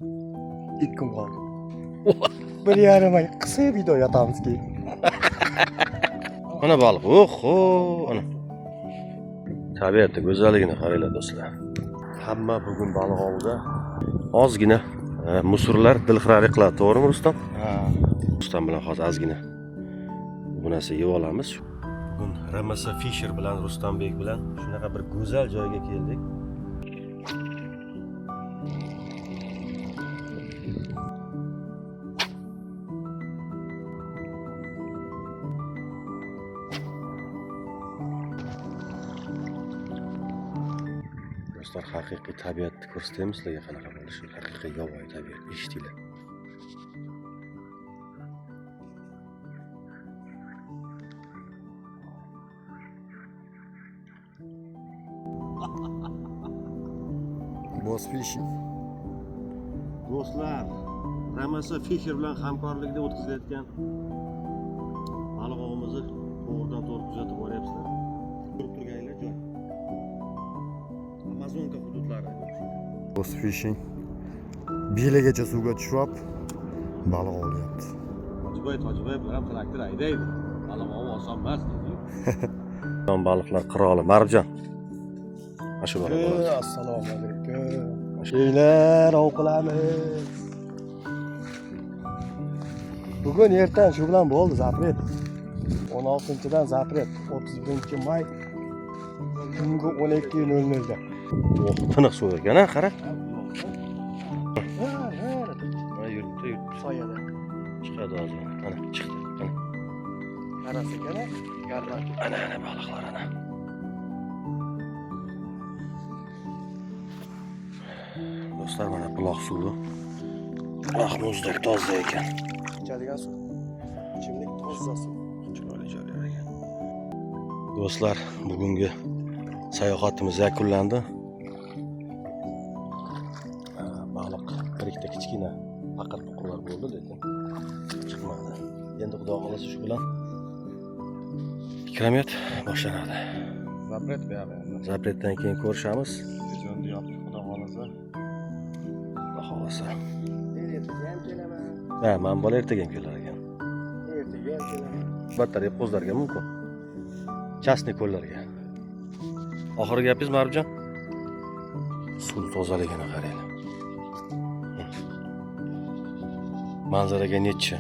2 kun qoldi. 1,5 oy qisib video yotamiz keyin. Mana baliq. Oho, ana. Tabiatda go'zalligini qaranglar do'stlar. Hamma bugun baliq ovida ozgina musurlar dilxiralik qiladi, to'g'rimi Rustam? Ha. Rustam bilan hozir ozgina bu narsa yeb olamiz. Bugun RMS Fisher bilan Rustambek bilan shunaqa bir go'zal joyga keldik. Do'stlar, haqiqiy tabiatni ko'rsatamiz sizlarga qanaqa bo'lishi, haqiqiy yovvoyi tabiat, eshitinglar. Boss fishing. Do'stlar, RMS Fisher bilan hamkorlikda o'tkazilayotgan baliq ovimizni to'g'ridan to'g'ri kuzatib boryapsizlar. Ko'rib turganinglar joy. Amazonka hududlarida ko'rishinglar. Boss fishing. Beligacha suvga tushib baliq olyapti. Hojiboyev bilan traktor haydaydi. Baliq ovi oson emas deydi. Son baliqlar qiroli Marjon. Mana shu baliq. Assalomu alaykum. Beylar, ov qilamiz. Bugun ertan shu bilan bo'ldi zapret. 16-dan zapret, 31-may tungi 12:00 da. Oh, tiniq suv ekan-a, qara. Ha, yuribdi. Soyada. Chiqadi hozir. Mana chiqdi. Mana. Qarasakana, garlar. Ana baliqlar ana. Do'stlar, mana buloq suvi. Buloq muzdek toza ekan. Ichadigan suv. Ichimlik toza suv. Chiroyli joylar ekan. Do'stlar, bugungi sayohatimiz yakunlandi. Baliq bir ikkita kichkina paqir-puqurlar bo'ldi, lekin chiqmadi. Endi xudo xolasa shu bilan kilometr boshlanadi. Zapret beradi. Zapretdan keyin ko'rishamiz. Televizionni yopib xudo xolasa. Xudo xolasa. Ertaga ham kelaman. Ha, men bola ertaga ham kelar ekan. Ertaga ham kelaman. Battariya qo'zlarga mumkin. Chasni ko'llarga. Oxirgi gapingiz Marbjon? Suv tozaligini qaranglar. Manzaraga necha